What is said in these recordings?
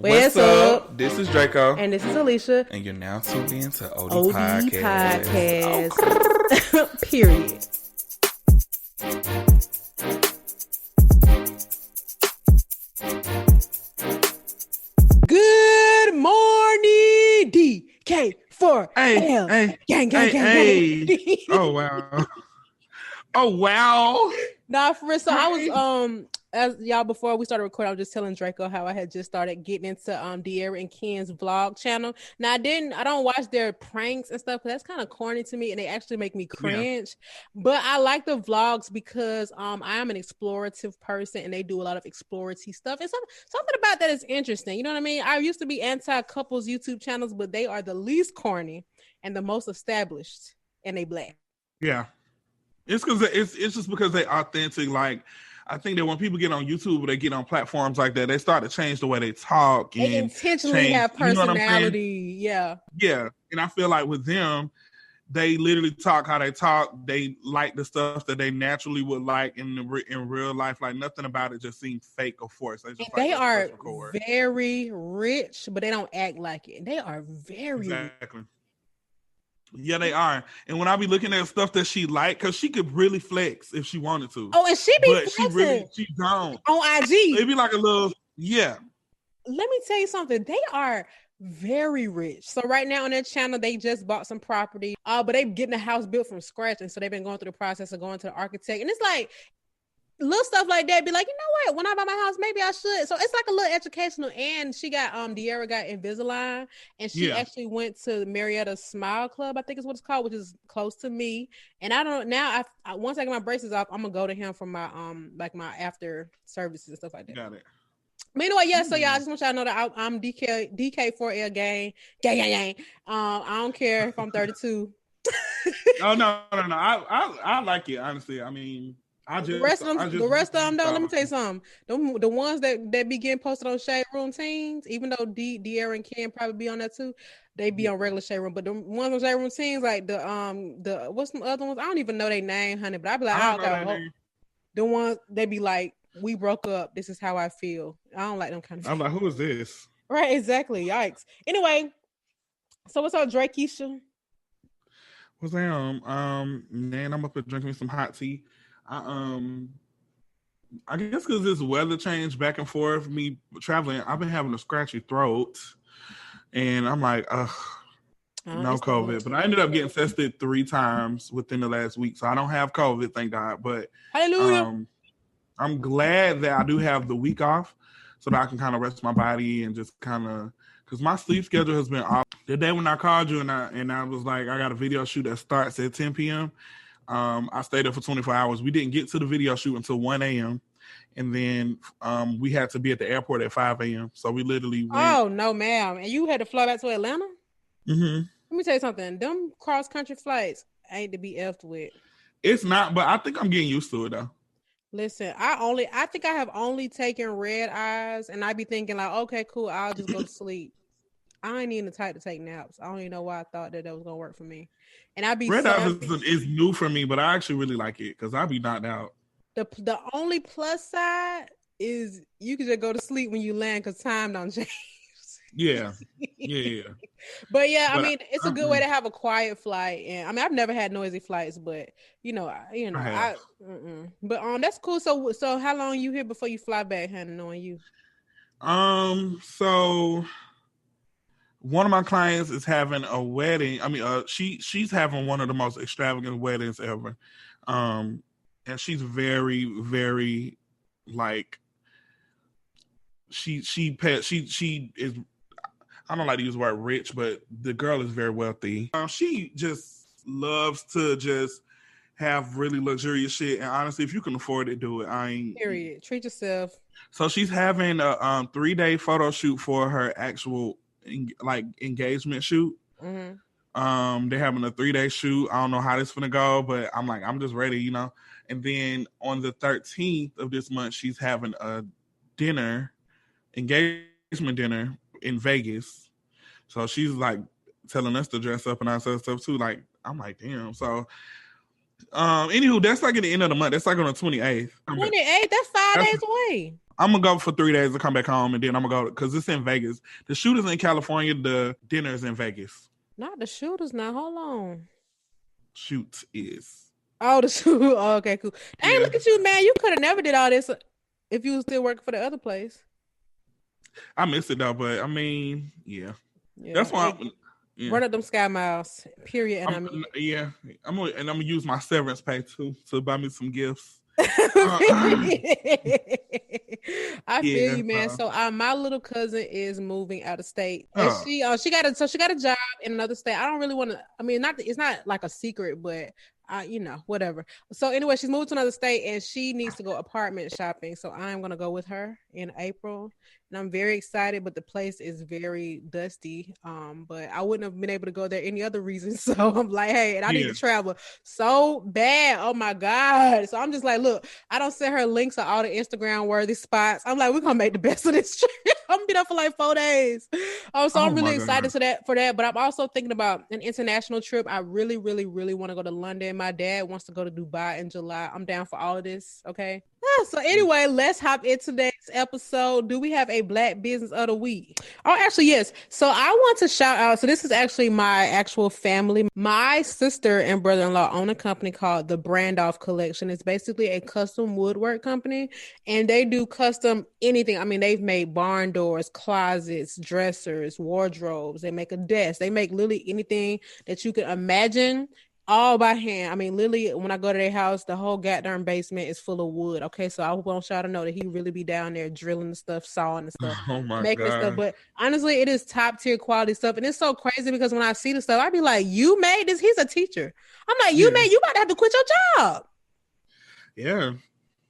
What's up? This is Draco. And this is Alicia. And you're now tuned in to OD Podcast. Oh. Period. Good morning, DK4L. Hey. Gang. Oh, wow. Oh, wow. Nah, for real. So I was, as y'all, before we started recording, I was just telling Draco how I had just started getting into De'Ara and Ken's vlog channel. Now I don't watch their pranks and stuff, because that's kind of corny to me and they actually make me cringe. Yeah. But I like the vlogs because I am an explorative person and they do a lot of explorative stuff. And something about that is interesting. You know what I mean? I used to be anti-couples YouTube channels, but they are the least corny and the most established, and they black. Yeah. It's just because they authentic. Like, I think that when people get on YouTube or they get on platforms like that, they start to change the way they talk. They intentionally have personality. You know Yeah. And I feel like with them, they literally talk how they talk. They like the stuff that they naturally would like in real life. Like, nothing about it just seems fake or forced. They are very rich, but they don't act like it. They are very exactly. Yeah, they are. And when I be looking at stuff that she like, because she could really flex if she wanted to. Oh, and she be flexing. She don't. On IG. It'd be like a little, yeah. Let me tell you something. They are very rich. So right now on their channel, they just bought some property. But they getting a house built from scratch. And so they've been going through the process of going to the architect. And it's like, little stuff like that, be like, you know what, when I buy my house, maybe I should. So it's like a little educational. And she got De'Ara got Invisalign, and she actually went to Marietta Smile Club, I think is what it's called, which is close to me. And I don't now. I once I get my braces off, I'm gonna go to him for my like my after services and stuff like that. Got it. But anyway, yeah. So y'all, I just want y'all to know that I'm DK4L gang. I don't care if I'm 32. Oh no. I like it, honestly. I mean, the rest of them though, let me tell you something. The ones that be getting posted on Shade Room Teens, even though De'Ara and Ken probably be on that too, they be on regular Shade Room. But the ones on Shade Room Teens, like the what's the other ones? I don't even know their name, honey. But I be like, I don't know. The ones they be like, we broke up. This is how I feel. I don't like them kind of. I'm like, who is this? Right, exactly. Yikes. Anyway, so what's up, Drake Keisha? What's that? Man, I'm up here drinking some hot tea. I guess because this weather change back and forth, me traveling, I've been having a scratchy throat, and I'm like, no COVID. But I ended up getting tested 3 times within the last week, so I don't have COVID, thank God. But hallelujah, I'm glad that I do have the week off, so that I can kind of rest my body and just kind of, because my sleep schedule has been off. The day when I called you and I was like, I got a video shoot that starts at 10 p.m. I stayed there for 24 hours. We didn't get to the video shoot until 1 a.m. And then we had to be at the airport at 5 a.m. So we literally went. Oh, no, ma'am. And you had to fly back to Atlanta? Mm-hmm. Let me tell you something. Them cross-country flights ain't to be effed with. It's not, but I think I'm getting used to it, though. Listen, I think I have only taken red eyes, and I be thinking like, okay, cool, I'll just go to sleep. I ain't even the type to take naps. I don't even know why I thought that was gonna work for me. And I be red eyes is new for me, but I actually really like it because I be knocked out. The only plus side is you can just go to sleep when you land because time don't change. Yeah. But yeah, I mean, it's a good way to have a quiet flight. And I mean, I've never had noisy flights, but but that's cool. So how long you here before you fly back, honey, knowing you? So one of my clients is having a wedding. I mean, she's having one of the most extravagant weddings ever. And she's very, very like she is. I don't like to use the word rich, but the girl is very wealthy. She just loves to just have really luxurious shit. And honestly, if you can afford it, do it. Period. Treat yourself. So she's having a 3-day photo shoot for her actual engagement shoot. Mm-hmm. They're having a 3-day shoot. I don't know how this is gonna go, but I'm like, I'm just ready, you know. And then on the 13th of this month, she's having a engagement dinner in Vegas. So she's like telling us to dress up and all that stuff too. Like, I'm like, damn. So anywho, that's like at the end of the month. That's like on the 28th. 28th? That's 5 days away. I'm gonna go for 3 days and come back home, and then I'm gonna go because it's in Vegas. The shoot is in California. The dinner is in Vegas. Not the shooters now. Hold on. Shoot is. Oh, the shoot. Oh, okay, cool. Dang, Yeah, look at you, man. You could have never did all this if you was still working for the other place. I miss it though, but I mean, yeah, Yeah. that's why. Hey, Yeah, run up them sky miles. Period. And I mean. yeah, I'm gonna use my severance pay too to buy me some gifts. I feel Yeah, you, man. So my little cousin is moving out of state, and oh, she got a job in another state. I don't really want to. I mean, it's not like a secret, but whatever. So anyway, she's moved to another state, and she needs to go apartment shopping. So I'm gonna go with her in April, and I'm very excited. But the place is very dusty. But I wouldn't have been able to go there any other reason. So I'm like, hey, and I need to travel so bad. Oh my god. So I'm just like, look, I don't send her links of all the Instagram worthy spots. I'm like, we're gonna make the best of this trip. I'm gonna be there for like 4 days. So I'm really excited for that. But I'm also thinking about an international trip. I really, really, really want to go to London. My dad wants to go to Dubai in July. I'm down for all of this. Okay. So anyway, let's hop into today's episode. Do we have a Black Business of the Week? Oh, actually, yes. So I want to shout out. So this is actually my actual family. My sister and brother-in-law own a company called the Brandolph Collection. It's basically a custom woodwork company, and they do custom anything. I mean, they've made barn doors, closets, dressers, wardrobes. They make a desk. They make literally anything that you could imagine, all by hand. I mean, literally, when I go to their house, the whole goddamn basement is full of wood. Okay, so I want y'all to know that he really be down there drilling the stuff, sawing the stuff, making the stuff. But honestly, it is top tier quality stuff, and it's so crazy because when I see the stuff, I be like, "You made this?" He's a teacher. I'm like, "You made? You about to have to quit your job." Yeah.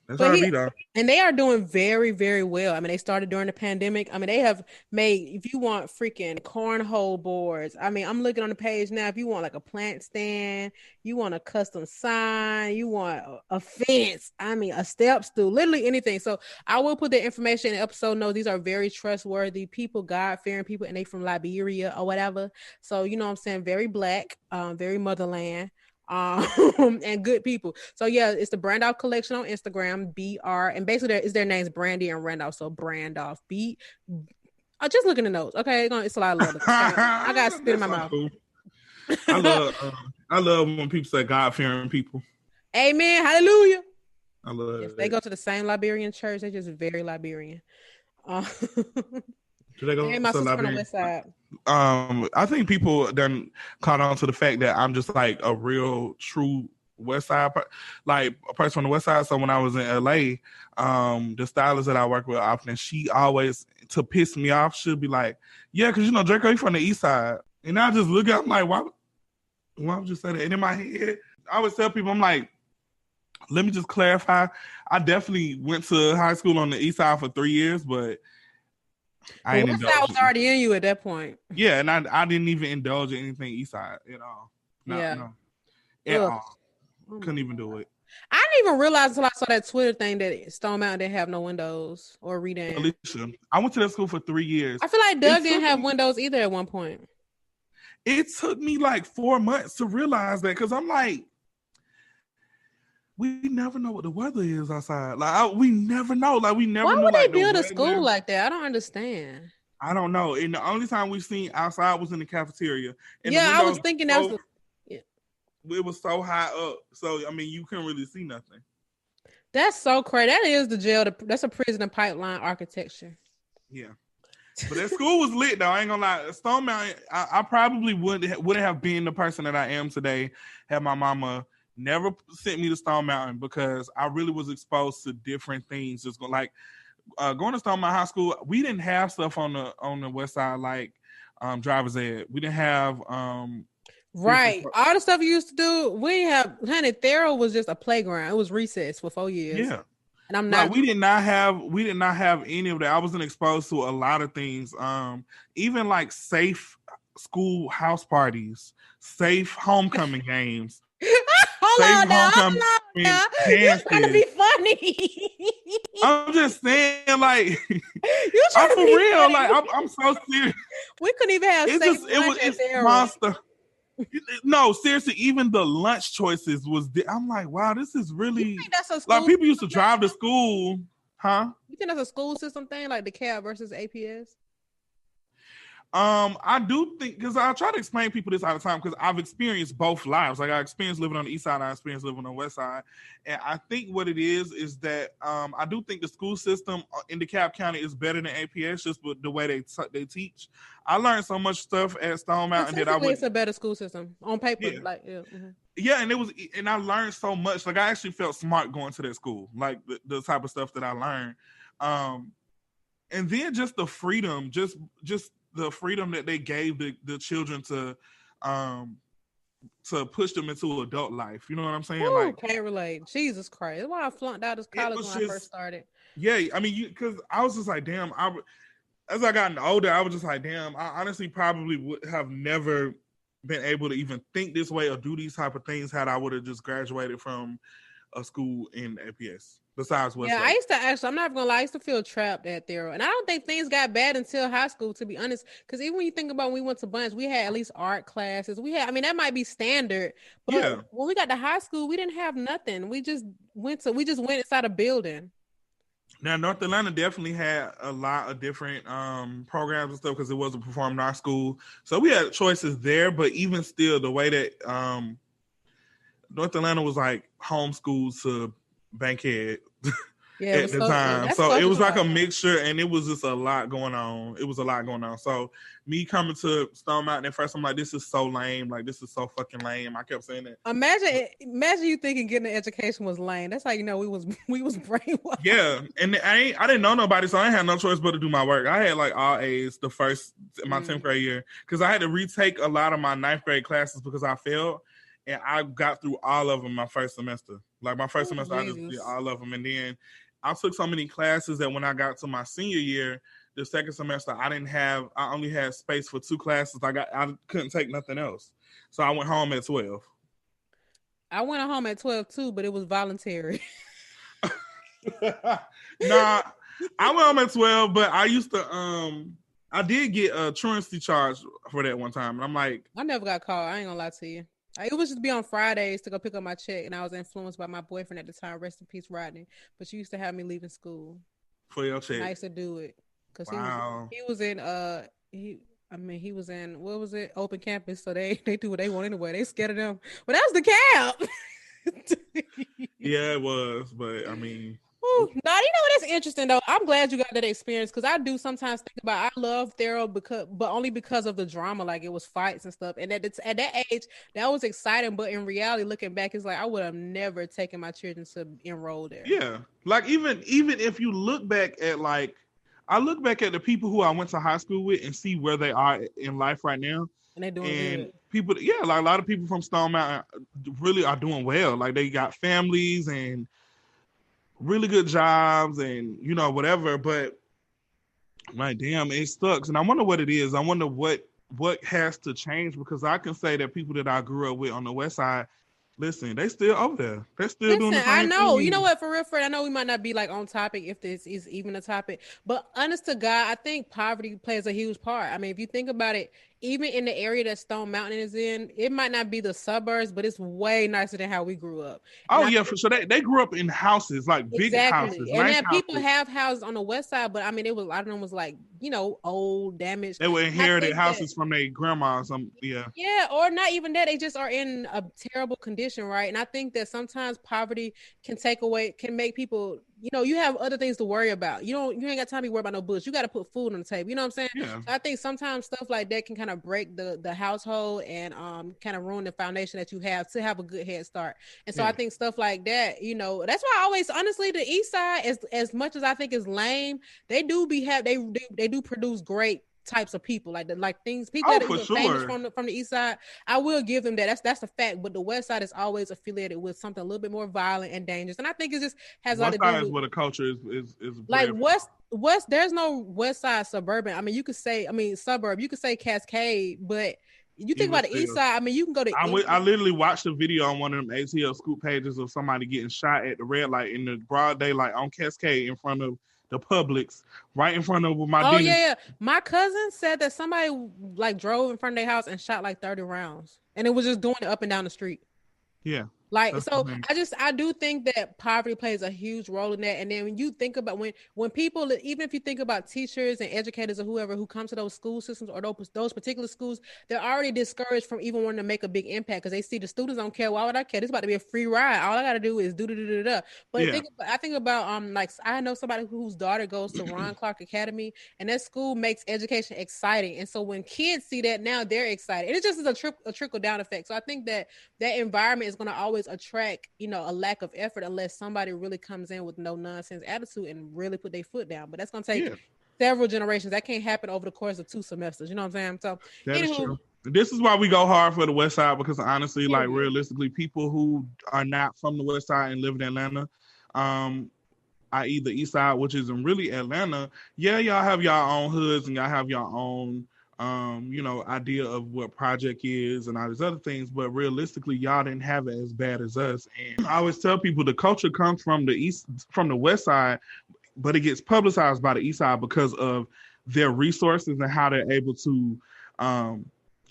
That's how we do. And they are doing very, very well. I mean, they started during the pandemic. I mean, they have made, if you want freaking cornhole boards, I mean, I'm looking on the page now. If you want like a plant stand, you want a custom sign, you want a fence, I mean, a step stool, literally anything. So I will put the information in the episode notes. These are very trustworthy people, God-fearing people, and they from Liberia or whatever. So, you know what I'm saying? Very Black, very motherland. And good people. So yeah, it's the Brandolph Collection on Instagram, BR, and basically their names Brandy and Randolph. So Brandolph just look in the notes. Okay, it's a lot of letters. Okay? I got spit in my mouth. Cool. I love when people say God-fearing people. Amen. Hallelujah. I love it. They go to the same Liberian church. They're just very Liberian. Do they go and my sister from the West Side. I think people then caught on to the fact that I'm just like a real true West Side, like a person from the West Side. So when I was in LA, the stylist that I work with often, she always, to piss me off, she'll be like, "Yeah, because Draco, you from the East Side," and I just look at, I'm like, why would you say that? And in my head, I always tell people, I'm like, let me just clarify. I definitely went to high school on the East Side for 3 years, but I West Side was already in you at that point. Yeah, and I didn't even indulge in anything East Side at all. No, at all. Couldn't even do it. I didn't even realize until I saw that Twitter thing that Stone Mountain didn't have no windows or reading. Alicia, I went to that school for 3 years. I feel like Doug didn't have windows either at one point. It took me like 4 months to realize that, because I'm like, we never know what the weather is outside. Like we never know. Like we never. Why know, would like, they build a school like that? I don't understand. I don't know. And the only time we've seen outside was in the cafeteria. And I was thinking that was. It was so high up, so I mean, you couldn't really see nothing. That's so crazy. That is the jail. That's a prison and pipeline architecture. Yeah, but that school was lit though. I ain't gonna lie. Stone Mountain. I probably wouldn't have been the person that I am today had my mama never sent me to Stone Mountain, because I really was exposed to different things. Just going to Stone Mountain High School, we didn't have stuff on the West Side like driver's ed. We didn't have right. All the stuff you used to do, we didn't have. Honey, Thero was just a playground. It was recess for 4 years. Yeah. And I'm not. We did not have any of that. I wasn't exposed to a lot of things. Even like safe school house parties, safe homecoming games. Hold on now. You're trying to be funny. I'm just saying, like, I'm for real. Funny. Like, I'm so serious. We couldn't even have it's monster. No, seriously, even the lunch choices was. I'm like, wow, this is really. That's a like people used to drive to school, Huh? You think that's a school system thing, like the CAP versus APS? I do think, because I try to explain people this all the time, because I've experienced both lives. Like I experienced living on the east side, and I experienced living on the west side, and I think what it is that I do think the school system in DeKalb County is better than APS, just with the way they teach. I learned so much stuff at Stone Mountain that I would. It's a better school system on paper, Yeah. like yeah. Mm-hmm. Yeah, and I learned so much. Like I actually felt smart going to that school, like the type of stuff that I learned, and then just the freedom, just the freedom that they gave the children to push them into adult life. You know what I'm saying? Ooh, Like, can't relate. Jesus Christ, that's why I flunked out of college when I first started. Yeah, I mean, because I was just like, damn. As I gotten older, I was just like, damn. I honestly probably would have never been able to even think this way or do these type of things had I would have just graduated from a school in APS. Besides Westlake. Yeah, I used to actually, I'm not gonna lie, I used to feel trapped at there. And I don't think things got bad until high school, to be honest. Because even when you think about when we went to Bunch, we had at least art classes. I mean, that might be standard. But when we got to high school, we didn't have nothing. We just went inside a building. Now, North Atlanta definitely had a lot of different programs and stuff because it was a performing arts school. So we had choices there, but even still, the way that North Atlanta was like homeschooled to Bankhead at the time. So it was like a mixture, and it was just a lot going on. It was a lot going on. So me coming to Stone Mountain at first, I'm like, this is so lame. Like, this is so fucking lame. I kept saying that. Imagine you thinking getting an education was lame. That's how you know we was brainwashed. Yeah, and I didn't know nobody, so I had no choice but to do my work. I had like all A's my 10th grade year because I had to retake a lot of my 9th grade classes because I failed. And I got through all of them my first semester. Like my first semester, I just did all of them. And then I took so many classes that when I got to my senior year, the second semester, I only had space for 2 classes. I couldn't take nothing else. So I went home at 12. I went home at 12 too, but it was voluntary. Nah, I went home at 12, but I used to, I did get a truancy charge for that one time. And I'm like, I never got caught. I ain't gonna lie to you. It was just be on Fridays to go pick up my check, and I was influenced by my boyfriend at the time. Rest in peace, Rodney. But she used to have me leaving school for your check. I used to do it because he was in what was it? Open campus, so they do what they want anyway. They scared of them. But that was the cap. Yeah, it was. But I mean. Now, you know what is interesting though? I'm glad you got that experience because I do sometimes think about I love Thero but only because of the drama, like it was fights and stuff. And at that age, that was exciting. But in reality, looking back, it's like I would have never taken my children to enroll there. Yeah, like even if you look back at I look back at the people who I went to high school with and see where they are in life right now. And they're doing good. People, yeah, like a lot of people from Stone Mountain really are doing well. Like they got families and really good jobs and whatever, but like damn, it sucks. And I wonder what it is. I wonder what has to change because I can say that people that I grew up with on the west side, listen, they still over there. They're still doing the same I know. thing. You know what, for real, Fred, I know we might not be like on topic if this is even a topic, but honest to God, I think poverty plays a huge part. I mean, if you think about it, even in the area that Stone Mountain is in, it might not be the suburbs, but it's way nicer than how we grew up. For sure. They grew up in houses, like big houses. And then people have houses on the west side, but I mean, a lot of them was like, old, damaged. They were inherited houses from their grandma or something. Yeah. Yeah, or not even that. They just are in a terrible condition, right? And I think that sometimes poverty can make people, you have other things to worry about. You ain't got time to be worried about no bullshit. You got to put food on the table. You know what I'm saying? Yeah. So I think sometimes stuff like that can kind of break the household and kind of ruin the foundation that you have to have a good head start. And so I think stuff like that, that's why I always, honestly, the East Side, as much as I think is lame, they do produce great types of people like things people that are famous from the East Side. I will give them that. That's a fact. But the West Side is always affiliated with something a little bit more violent and dangerous. And I think it just has a lot to do with where the culture is like West. There's no West Side suburban. I mean, you could say suburb. You could say Cascade, but you think about the East Side. I mean, you can go to. I literally watched a video on one of them ATL scoop pages of somebody getting shot at the red light in the broad daylight on Cascade in front of the Publix, right in front of my dentist. Yeah. My cousin said that somebody like drove in front of their house and shot like 30 rounds, and it was just doing it up and down the street. Yeah, Like, That's so the thing. I do think that poverty plays a huge role in that. And then when you think about when people, even if you think about teachers and educators or whoever who come to those school systems or those particular schools, they're already discouraged from even wanting to make a big impact because they see the students don't care. Why would I care? This is about to be a free ride. All I got to do is do da da da da. But Yeah. I think about like I know somebody whose daughter goes to Ron Clark Academy, and that school makes education exciting. And so when kids see that now, they're excited. And it just is a trickle down effect. So I think that environment is going to always attract, a lack of effort unless somebody really comes in with no nonsense attitude and really put their foot down. But that's going to take several generations. That can't happen over the course of 2 semesters. You know what I'm saying? So that is true. This is why we go hard for the West Side, because honestly, like realistically, people who are not from the West Side and live in Atlanta, i.e. the East Side, which isn't really Atlanta, y'all have y'all own hoods and y'all have your own idea of what project is and all these other things, but realistically, y'all didn't have it as bad as us. And I always tell people the culture comes from the West Side, but it gets publicized by the East Side because of their resources and how they're able to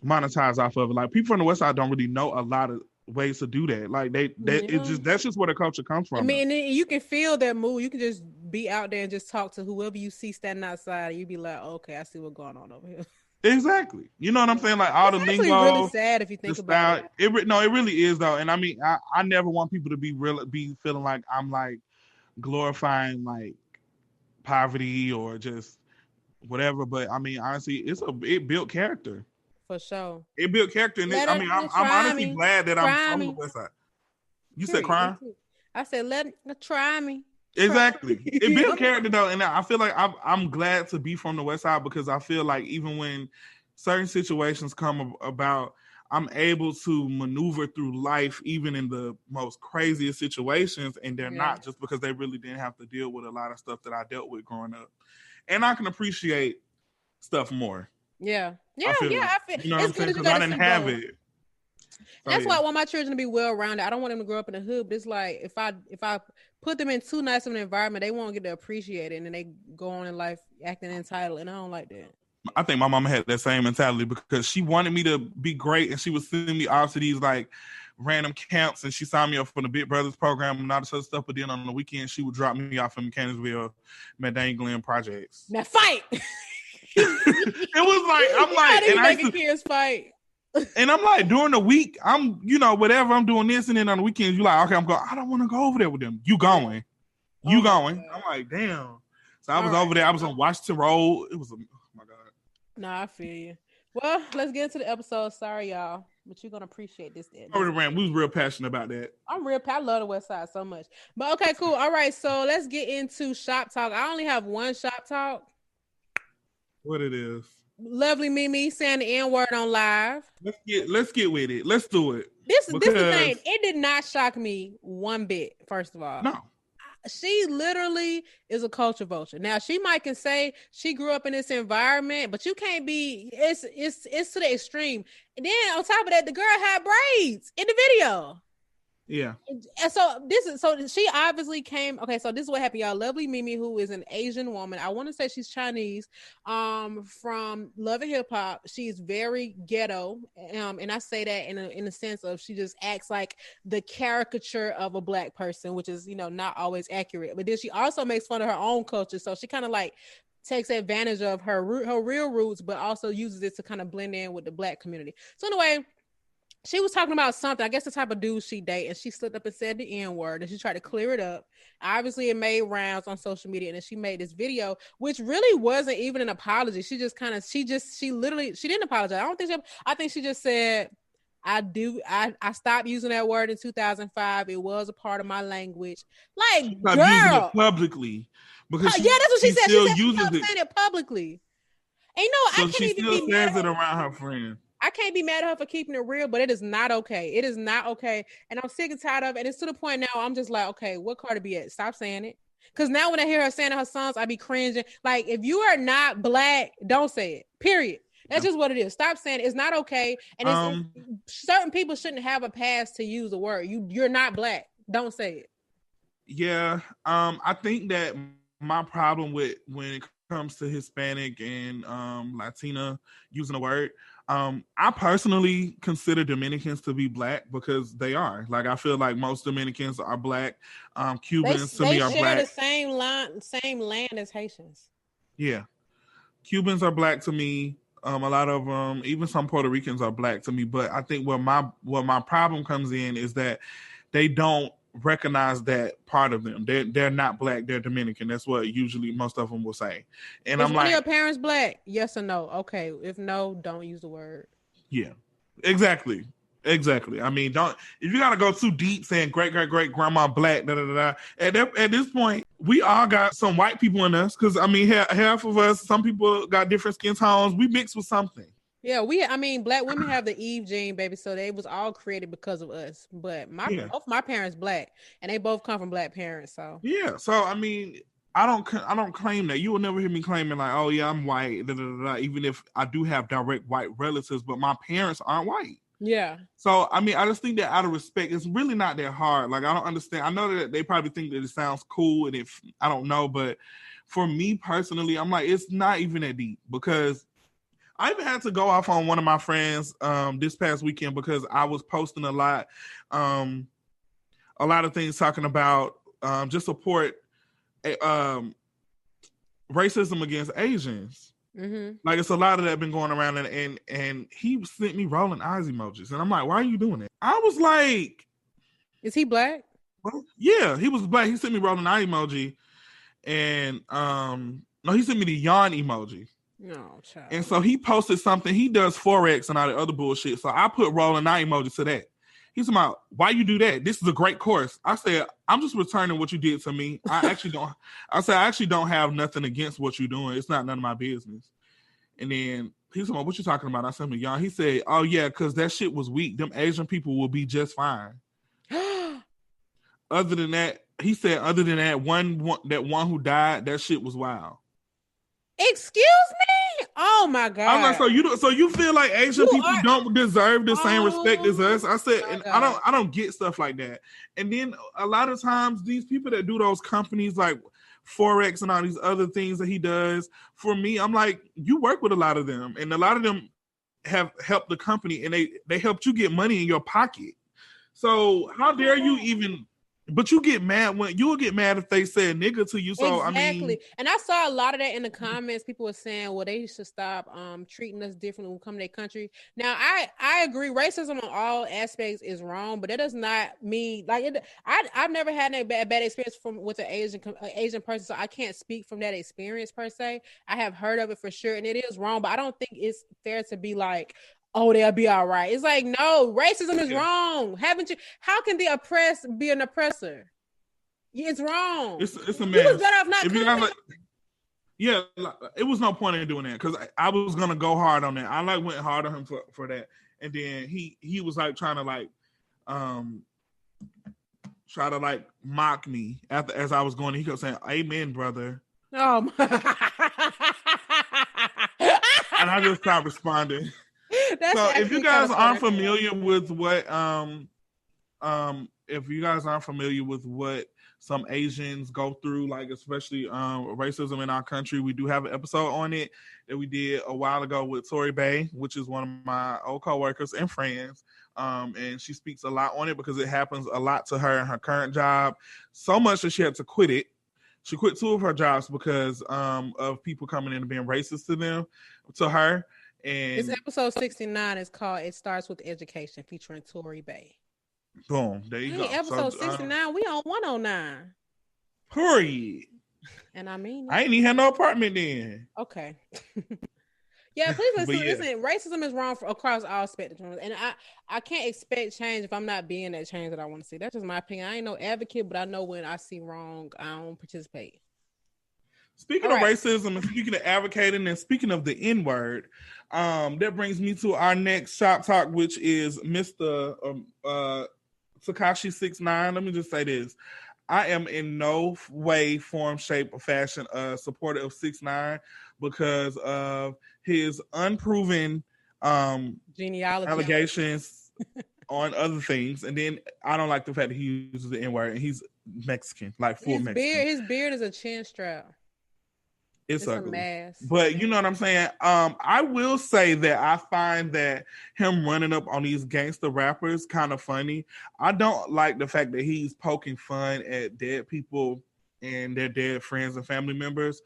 monetize off of it. Like, people from the West Side don't really know a lot of ways to do that. Like that's just where the culture comes from. I mean, you can feel that mood. You can just be out there and just talk to whoever you see standing outside. And you be like, okay, I see what's going on over here. Exactly. You know what I'm saying? Like, all the lingo. It's really sad if you think about it. It really is though. And I mean, I never want people to be feeling like I'm like glorifying like poverty or just whatever. But I mean, honestly, it built character. For sure. It built character. And I'm honestly glad that I'm from the West Side. You said crime? I said, let try me. Exactly. It built character though, and I feel like I'm glad to be from the West Side, because I feel like even when certain situations come about, I'm able to maneuver through life even in the most craziest situations, and they're not, just because they really didn't have to deal with a lot of stuff that I dealt with growing up, and I can appreciate stuff more. I feel you know what I'm saying, because I didn't have it. That's why I want my children to be well-rounded. I don't want them to grow up in the hood, but it's like if I put them in too nice of an environment, they won't get to appreciate it, and then they go on in life acting entitled, and I don't like that. I think my mama had that same mentality, because she wanted me to be great, and she was sending me off to these like random camps, and she signed me up for the Big Brothers program and all this other stuff. But then on the weekend, she would drop me off in Mechanicsville, Medellin Glen projects. Now fight. It was like, I'm like, and I kids fight. And I'm like, during the week, I'm, whatever, I'm doing this, and then on the weekends, you're like, okay, I'm going. I don't want to go over there with them. You going? Going? I'm like, damn. So I was over there. I was on Washington Road. It was oh my god. Nah, I feel you. Well, let's get into the episode. Sorry, y'all, but you're gonna appreciate this. We was real passionate about that. I love the West Side so much. But okay, cool. All right, so let's get into shop talk. I only have one shop talk. What it is? Lovely Mimi saying the N-word on live. Let's get with it. Let's do it. This is the thing. It did not shock me one bit, first of all. No. She literally is a culture vulture. Now, she might can say she grew up in this environment, but you can't be, it's to the extreme. And then on top of that, the girl had braids in the video. Yeah. And so she obviously came. Okay, so this is what happened, y'all. Lovely Mimi, who is an Asian woman, I want to say she's Chinese, from Love and Hip Hop. She's very ghetto, and I say that in a sense of she just acts like the caricature of a black person, which is not always accurate. But then she also makes fun of her own culture, so she kind of like takes advantage of her real roots, but also uses it to kind of blend in with the black community. So anyway, she was talking about something, I guess the type of dude she date, and she slipped up and said the N-word, and she tried to clear it up. Obviously, it made rounds on social media, and then she made this video, which really wasn't even an apology. She didn't apologize. I think she just said, I stopped using that word in 2005. It was a part of my language. Like, girl. Using it publicly. Because that's what she said. Still she uses saying it publicly. And I can't she even still says it around her friends. I can't be mad at her for keeping it real, but it is not okay. It is not okay. And I'm sick and tired of it. And it's to the point now I'm just like, okay, what Cardi B at? Stop saying it. Because now when I hear her saying to her sons, I be cringing. Like, if you are not black, don't say it. Period. That's just what it is. Stop saying it. It's not okay. And certain people shouldn't have a pass to use the word. You're not black. Don't say it. Yeah. I think that my problem with when it comes to Hispanic and Latina using the word. I personally consider Dominicans to be black because they are. Like, I feel like most Dominicans are black. Cubans to They me are share black. the same land as Haitians. Yeah, Cubans are black to me. A lot of even some Puerto Ricans are black to me. But I think where my problem comes in is that they don't recognize that part of them. They're not black. They're Dominican. That's what usually most of them will say. And Is I'm one of like, your parents black? Yes or no? Okay. If no, don't use the word. yeah, exactly. Exactly. I mean, don't if you gotta go too deep saying great grandma black, da da da. At this point, we all got some white people in us because I mean, half of us, some people got different skin tones. We mix with something. Yeah, I mean, black women have the Eve gene, baby. So they was all created because of us. But Yeah, both my parents black, and they both come from black parents. So yeah. So I mean, I don't claim that. You will never hear me claiming like, oh yeah, I'm white, da, da, da, da, even if I do have direct white relatives, but my parents aren't white. yeah, So, I mean, I just think that out of respect, it's really not that hard. Like, I don't understand. I know that they probably think that it sounds cool, and if I don't know, but for me personally, I'm like, it's not even that deep because I even had to go off on one of my friends this past weekend because I was posting a lot of things talking about just support racism against Asians. mm-hmm. Like it's a lot of that been going around, and he sent me rolling eyes emojis, and I'm like, why are you doing it? I was like, Is he black? well, yeah, he was black. He sent me rolling eye emoji, and no, he sent me the yawn emoji. No, child. And so he posted something. He does Forex and all the other bullshit. So I put rolling eye emoji to that. He's about, why you do that? This is a great course. I said, I'm just returning what you did to me. I actually don't have nothing against what you're doing. It's not none of my business. And then he's like, what you talking about? I said, y'all. He said, oh yeah, because that shit was weak. Them Asian people will be just fine. Other than that, he said, other than that one who died, that shit was wild. Excuse me? Oh my god! I'm like, so you feel like Asian people don't deserve the same respect as us? I said, and I don't get stuff like that. And then a lot of times, these people that do those companies like Forex and all these other things that he does, for me, I'm like, you work with a lot of them, and a lot of them have helped the company, and they helped you get money in your pocket. So how dare you even? But you get mad you'll get mad if they say a nigga to you. So exactly. I mean, and I saw a lot of that in the comments. People were saying, well, they should stop treating us differently when we come to their country. Now, I agree, racism on all aspects is wrong, but that does not mean like it. I've never had a bad experience with an Asian person, so I can't speak from that experience per se. I have heard of it for sure, and it is wrong, but I don't think it's fair to be like, oh, they'll be all right. It's like, no, racism is wrong. Haven't you? How can the oppressed be an oppressor? It's wrong. It's a mess. You was better off not coming. Yeah, it was no point in doing that because I was gonna go hard on that. I like went hard on him for that, and then he was like trying to like try to like mock me as I was going. He kept saying, "Amen, brother." Oh my! And I just stopped responding. So if you guys aren't familiar with what if you guys aren't familiar with what some Asians go through, like especially racism in our country, we do have an episode on it that we did a while ago with Tori Bay, which is one of my old coworkers and friends. And she speaks a lot on it because it happens a lot to her in her current job, so much that she had to quit it. She quit 2 of her jobs because of people coming in and being racist to her. And this episode 69 is called "It Starts with Education," featuring Tori Bay. Boom, there you go. Episode 69, we on 109. Period. And I mean, I ain't even had no apartment then. Okay. Yeah, please listen. Racism is wrong across all spectrums, and I can't expect change if I'm not being that change that I want to see. That's just my opinion. I ain't no advocate, but I know when I see wrong, I don't participate. Speaking of racism and speaking of advocating and speaking of the N-word, that brings me to our next shop talk, which is Mr. Tekashi 6ix9ine. Let me just say this. I am in no way, form, shape, or fashion supporter of 6ix9ine because of his unproven genealogy allegations on other things. And then I don't like the fact that he uses the N-word and he's Mexican, like full Mexican. His beard is a chin strap. It's a ugly. mess. But you know what I'm saying? I will say that I find that him running up on these gangster rappers kind of funny. I don't like the fact that he's poking fun at dead people and their dead friends and family members.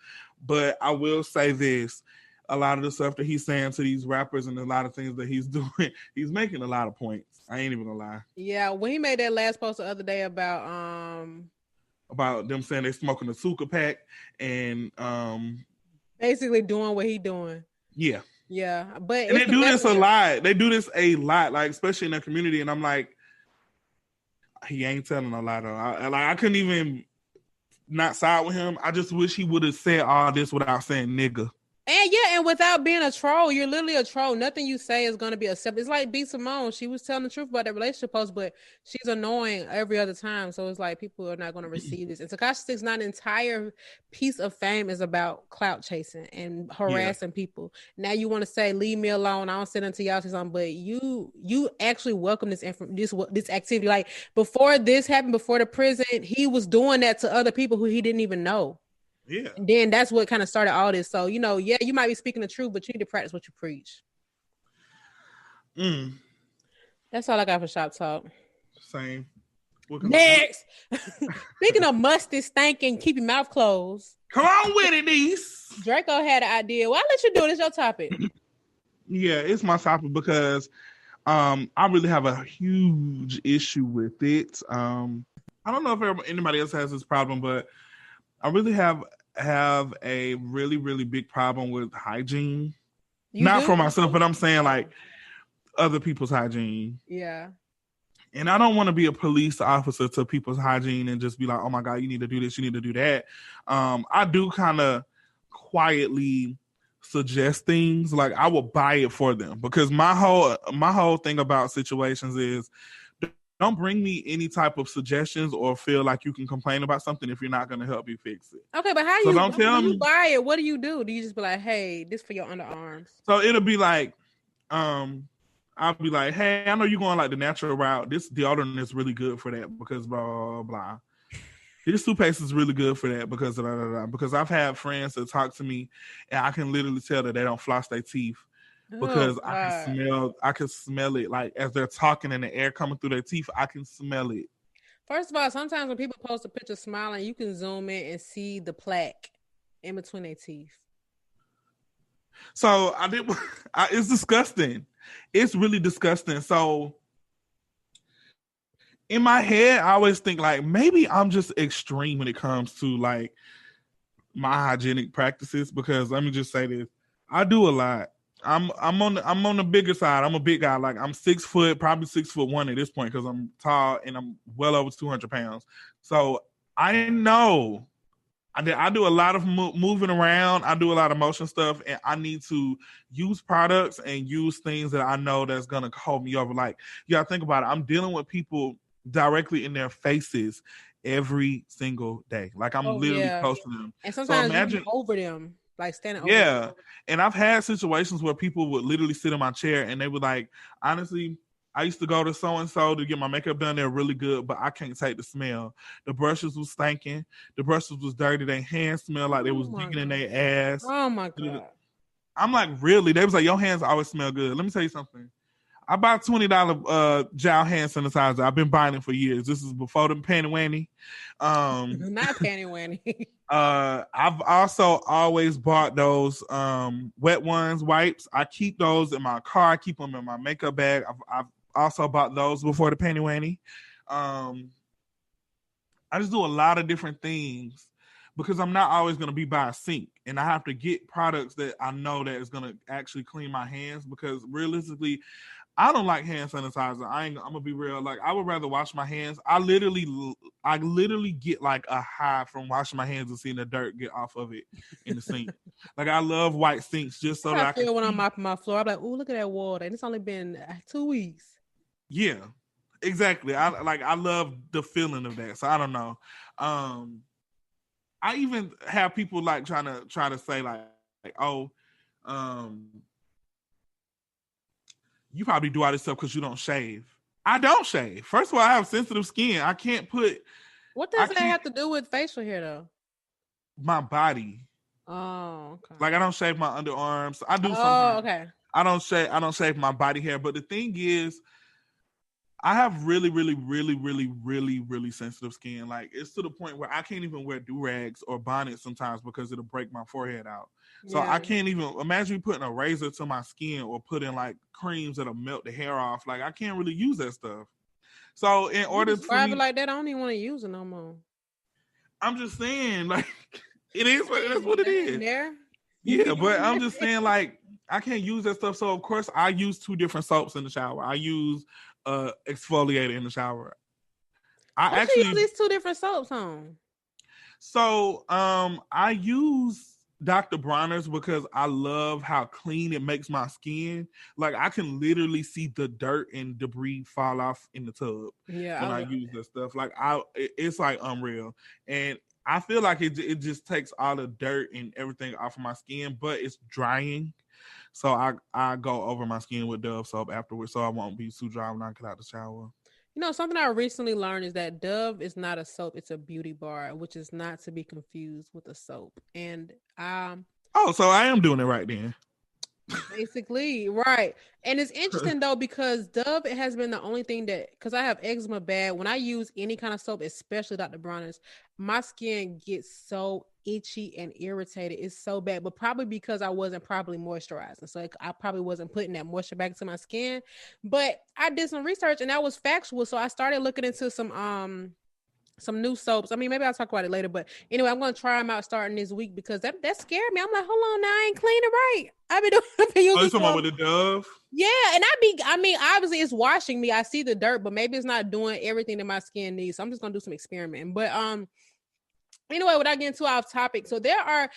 But I will say this. A lot of the stuff that he's saying to these rappers and a lot of things that he's doing, he's making a lot of points. I ain't even gonna lie. Yeah, when he made that last post the other day about them saying they're smoking a Suka pack and basically doing what he doing. Yeah. Yeah. But and they do this a lot. They do this a lot, like especially in the community. And I'm like, he ain't telling a lot. I couldn't even not side with him. I just wish he would have said all this without saying nigga. And yeah, and without being a troll, you're literally a troll. Nothing you say is going to be accepted. It's like B. Simone. She was telling the truth about that relationship post, but she's annoying every other time. So it's like people are not going to receive this. And Tekashi 6ix9ine entire piece of fame is about clout chasing and harassing people. Now you want to say, leave me alone. I don't sit until y'all say something. But you actually welcome this activity. Like before this happened, before the prison, he was doing that to other people who he didn't even know. Yeah. And then that's what kind of started all this. So, you know, yeah, you might be speaking the truth, but you need to practice what you preach. That's all I got for Shop Talk. Same. Next. Speaking of musty, stinking, keep your mouth closed. Come on with it, niece. Draco had an idea. Well, I'll let you do it. It's your topic. Yeah, it's my topic because I really have a huge issue with it. I don't know if anybody else has this problem, but I really have a really, really big problem with hygiene. Not for myself, but I'm saying like other people's hygiene. Yeah. And I don't want to be a police officer to people's hygiene and just be like, oh my God, you need to do this, you need to do that. I do kind of quietly suggest things. Like I will buy it for them because my whole thing about situations is don't bring me any type of suggestions or feel like you can complain about something if you're not going to help you fix it. Okay, but when you buy it, what do? Do you just be like, hey, this for your underarms? So it'll be like, I'll be like, hey, I know you're going like the natural route. This deodorant is really good for that because blah, blah, blah. This toothpaste is really good for that because blah, blah, blah. Because I've had friends that talk to me and I can literally tell that they don't floss their teeth. Because I can smell it. Like as they're talking and the air coming through their teeth, I can smell it. First of all, sometimes when people post a picture smiling, you can zoom in and see the plaque in between their teeth. So it's disgusting. It's really disgusting. So in my head, I always think like maybe I'm just extreme when it comes to like my hygienic practices. Because let me just say this: I do a lot. I'm on the bigger side. I'm a big guy. Like I'm 6 foot, probably 6'1" at this point because I'm tall and I'm well over 200 pounds. So I know I do a lot of moving around. I do a lot of motion stuff, and I need to use products and use things that I know that's gonna hold me over. Like you gotta think about it. I'm dealing with people directly in their faces every single day. Like I'm literally close to them. And sometimes you over them. Like standing over. Yeah. And I've had situations where people would literally sit in my chair and they would like, honestly, I used to go to so-and-so to get my makeup done. They're really good, but I can't take the smell. The brushes was stinking. The brushes was dirty. Their hands smelled like they was digging in their ass. Oh my God. I'm like, really? They was like, your hands always smell good. Let me tell you something. I bought $20 gel hand sanitizer. I've been buying it for years. This is before the panty wanny. Not panty wanny. I've also always bought those wet ones, wipes. I keep those in my car. I keep them in my makeup bag. I've also bought those before the panty wanny. I just do a lot of different things because I'm not always going to be by a sink, and I have to get products that I know that is going to actually clean my hands because realistically, I don't like hand sanitizer. I'm gonna be real. Like I would rather wash my hands. I literally get like a high from washing my hands and seeing the dirt get off of it in the sink. Like I love white sinks just so that I can when I'm mopping my floor. I'm like, oh, look at that water, and it's only been 2 weeks. Yeah, exactly. I love the feeling of that. So I don't know. I even have people like try to say like oh, you probably do all this stuff because you don't shave. I don't shave. First of all, I have sensitive skin. I can't put. What does that have to do with facial hair, though? My body. Oh, okay. Like I don't shave my underarms. I do Oh, sometimes. okay. I don't shave my body hair. But the thing is, I have really, really, really, really, really, really sensitive skin. Like it's to the point where I can't even wear do-rags or bonnets sometimes because it'll break my forehead out. So I Yeah. can't even imagine me putting a razor to my skin or putting like creams that'll melt the hair off. Like I can't really use that stuff. So in You order for describe it me, like that, I don't even want to use it no more. I'm just saying, like it is that's Dang, what it dang is. there. Yeah, but I'm just saying, like, I can't use that stuff. So of course I use 2 different soaps in the shower. I use exfoliator in the shower. I What you use actually these 2 different soaps on? I use Dr. Bronner's because I love how clean it makes my skin. Like I can literally see the dirt and debris fall off in the tub Yeah, I when I love use that. that stuff. Like it's like unreal. And I feel like it just takes all the dirt and everything off of my skin, but it's drying. So I go over my skin with Dove soap afterwards, so I won't be too dry when I get out the shower. You know, something I recently learned is that Dove is not a soap; it's a beauty bar, which is not to be confused with a soap. And Oh, so I am doing it right then. basically, right. And it's interesting though because Dove it has been the only thing that because I have eczema bad. When I use any kind of soap, especially Dr. Bronner's, my skin gets so itchy and irritated. It's so bad, but probably because I wasn't properly moisturizing. So I probably wasn't putting that moisture back to my skin. But I did some research and that was factual. So I started looking into some new soaps. I mean, maybe I'll talk about it later, but anyway, I'm gonna try them out starting this week because that scared me. I'm like, hold on, now I ain't clean it right. I've been Oh, you using talking about some. with the Dove? Yeah, and I mean, obviously it's washing me. I see the dirt, but maybe it's not doing everything that my skin needs. So I'm just gonna do some experimenting. But anyway, without getting too off topic, so there have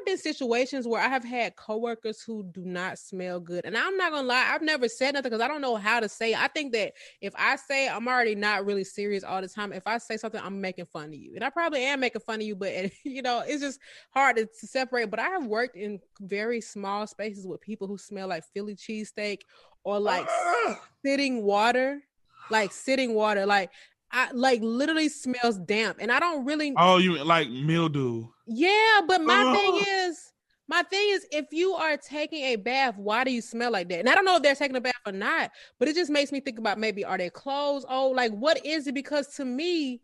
been situations where I have had coworkers who do not smell good, and I'm not gonna lie, I've never said nothing because I don't know how to say it. I think that if I say I'm already not really serious all the time. If I say something, I'm making fun of you, and I probably am making fun of you, but you know, it's just hard to separate. But I have worked in very small spaces with people who smell like Philly cheesesteak or like Ah! sitting water, like sitting water, like. I like literally smells damp, and I don't really Oh, you like mildew? yeah, but Oh, my thing is, if you are taking a bath, why do you smell like that? And I don't know if they're taking a bath or not, but it just makes me think about maybe are their clothes? Oh, like what is it? Because to me,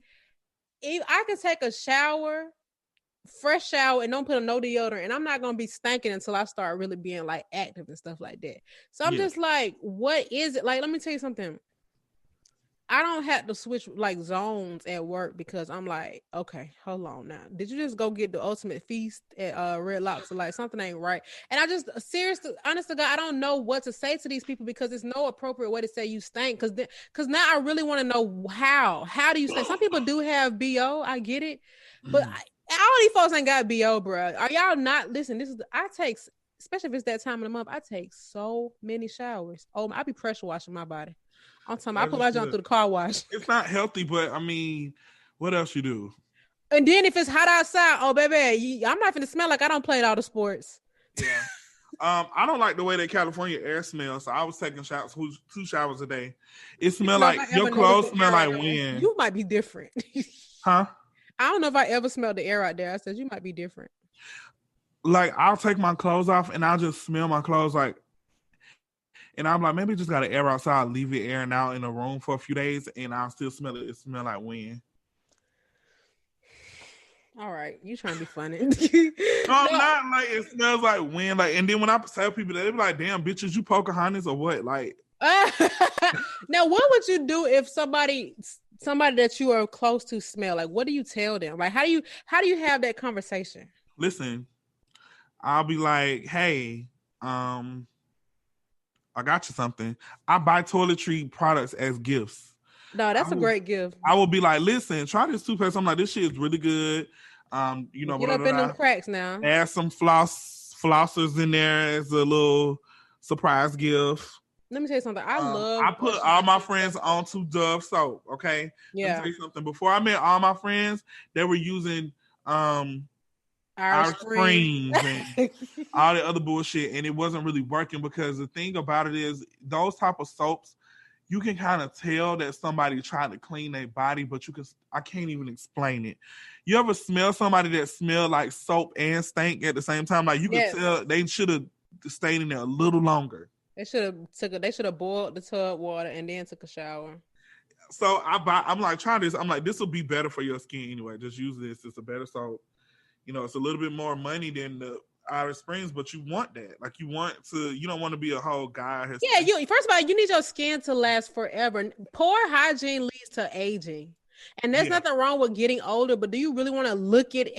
if I can take a shower, fresh shower, and don't put on no deodorant, and I'm not gonna be stinking until I start really being like active and stuff like that. So I'm yeah. just like, what is it? Like, let me tell you something. I don't have to switch like zones at work because I'm like, okay, hold on now. Did you just go get the ultimate feast at Red Lobster? Like something ain't right. And I just seriously, honest to God, I don't know what to say to these people because there's no appropriate way to say you stink. Because now I really want to know how. How do you stink? Some people do have BO. I get it, but all these folks ain't got BO, bro. Are y'all not? Listen, I take, especially if it's that time of the month, I take so many showers. Oh, I be pressure washing my body. I'm talking. I As put you my junk should. through the car wash, It's not healthy, but I mean, what else you do? and then if it's hot outside, oh baby, I'm not gonna smell like I don't play all the sports. Yeah. I don't like the way that California air smells. So I was taking showers, 2 showers a day. It I smell don't know if like I your ever noticed clothes the smell air out like there. wind. You might be different. Huh? I don't know if I ever smelled the air out there. I said you might be different. Like I'll take my clothes off and I'll just smell my clothes like, and I'm like, maybe just got to air outside, leave it airing out in a room for a few days, and I'll still smell it. It smell like wind. All right, you trying to be funny? No, I'm No. not. Like it smells like wind. Like, and then when I tell people that, they be like, "Damn, bitches, you Pocahontas or what?" Like, Now, what would you do if somebody that you are close to smell? Like, what do you tell them? Like, how do you have that conversation? listen, I'll be like, "Hey, um, I got you something." I buy toiletry products as gifts. No, I that's a will, great gift. I will be like, "Listen, try this toothpaste." I'm like, "This shit is really good." Get Blah, up blah, in them blah. cracks now. Add some flossers in there as a little surprise gift. Let me tell you something. I I love put brushing all my my teeth. friends onto Dove soap. Okay, let me tell Yeah, you something. Before I met all my friends, they were using um Irish our Spring. springs and all the other bullshit, and it wasn't really working because the thing about it is those type of soaps, you can kind of tell that somebody tried to clean their body, but I can't even explain it. You ever smell somebody that smell like soap and stank at the same time? Like you could tell they should have stayed in there a little longer. They should have boiled the tub water and then took a shower. So I'm like, try this. I'm like, this will be better for your skin anyway. Just use this. It's a better soap. You know, it's a little bit more money than the Irish Springs, but you want that. Like you don't want to be a whole guy. First of all, you need your skin to last forever. Poor hygiene leads to aging. And there's nothing wrong with getting older, but do you really want to look at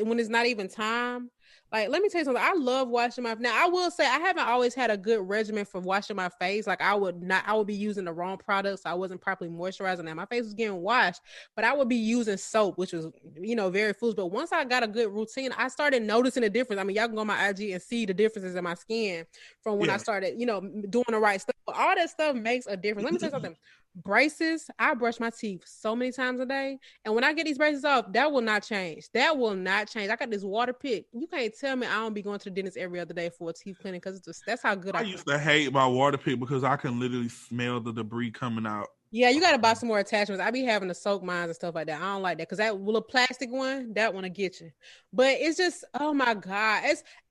when it's not even time? Like, let me tell you something. I love washing my. Now, I will say I haven't always had a good regimen for washing my face. Like, I would be using the wrong products. I wasn't properly moisturizing. Now, my face was getting washed, but I would be using soap, which was, very foolish. But once I got a good routine, I started noticing a difference. I mean, y'all can go on my IG and see the differences in my skin from when I started, doing the right stuff. But all that stuff makes a difference. Let me tell you something. Braces, I brush my teeth so many times a day, and when I get these braces off, that will not change. I got this water pick. You can't tell me I don't be going to the dentist every other day for a teeth cleaning, because that's how good I used to hate my water pick because I can literally smell the debris coming out. Yeah, you got to buy some more attachments. I be having to soak mines and stuff like that. I don't like that, because that little plastic one, that one will get you. But it's just, oh my God.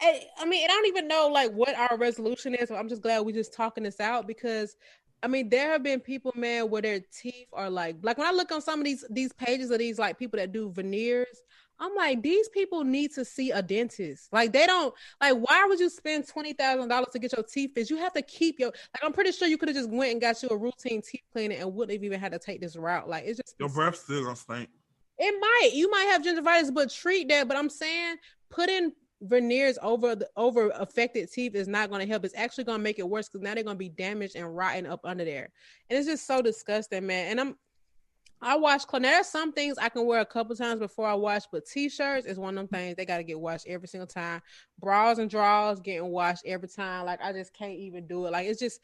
I don't even know like what our resolution is. I'm just glad we just talking this out, because there have been people, man, where their teeth are like when I look on some of these pages of these like people that do veneers, I'm like, these people need to see a dentist. Like, they don't, like, why would you spend $20,000 to get your teeth fixed? You have to keep I'm pretty sure you could have just went and got you a routine teeth cleaning and wouldn't have even had to take this route. Like, it's just, your breath still gonna stink. You might have gingivitis, but treat that. But I'm saying, put in veneers over affected teeth is not going to help. It's actually going to make it worse, because now they're going to be damaged and rotting up under there, and it's just so disgusting, man. And I wash clothes. Now, there's some things I can wear a couple times before I wash, but t-shirts is one of them things they got to get washed every single time. Bras and drawers getting washed every time. Like, I just can't even do it. Like, it's just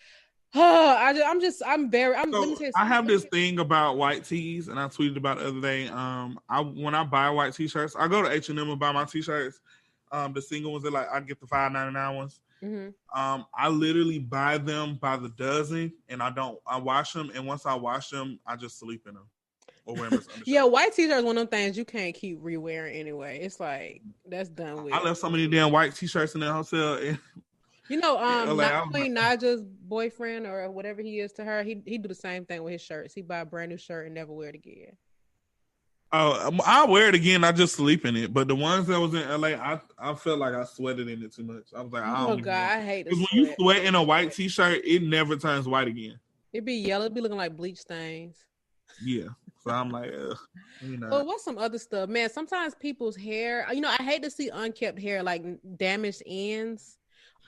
I have this thing about white tees, and I tweeted about it the other day. When I buy white t-shirts, I go to H&M and buy my t-shirts. The single ones, I get the $5.99 ones. Mm-hmm. I literally buy them by the dozen, and I wash them, and once I wash them, I just sleep in them or wear them as undershirts. Yeah, white t-shirts is one of them things you can't keep re-wearing anyway. It's like, that's done with. I left so many damn white t-shirts in the hotel. And Queen Naja's boyfriend or whatever he is to her, he do the same thing with his shirts. He buy a brand new shirt and never wear it again. Oh, I'll wear it again. I just sleep in it. But the ones that was in LA, I felt like I sweated in it too much. I was like, I hate it. Because when you sweat in a white t-shirt, it never turns white again. It'd be yellow. It'd be looking like bleach stains. Yeah. So I'm like, Well, what's some other stuff, man? Sometimes people's hair, I hate to see unkept hair, like damaged ends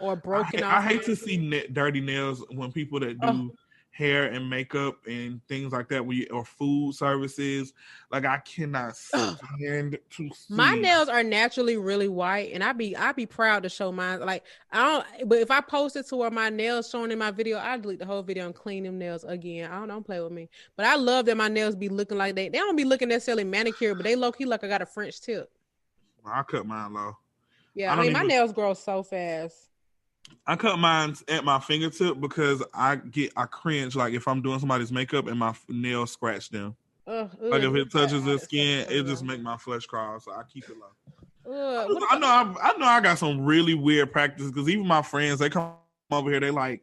or broken off. I hate to see dirty nails when people that do hair and makeup and things like that, or food services. Like, I cannot stand to see. My nails are naturally really white, and I'd be proud to show mine. Like, but if I post it to where my nails showing in my video, I delete the whole video and clean them nails again. Don't play with me. But I love that my nails be looking like they don't be looking necessarily manicured, but they low key like I got a French tip. I cut mine low. Yeah, my nails grow so fast. I cut mine at my fingertip because I cringe, like, if I'm doing somebody's makeup and my nails scratch them. Like, if it touches the skin, it just make my flesh crawl. So I keep it low. I know I got some really weird practices, because even my friends, they come over here, they like,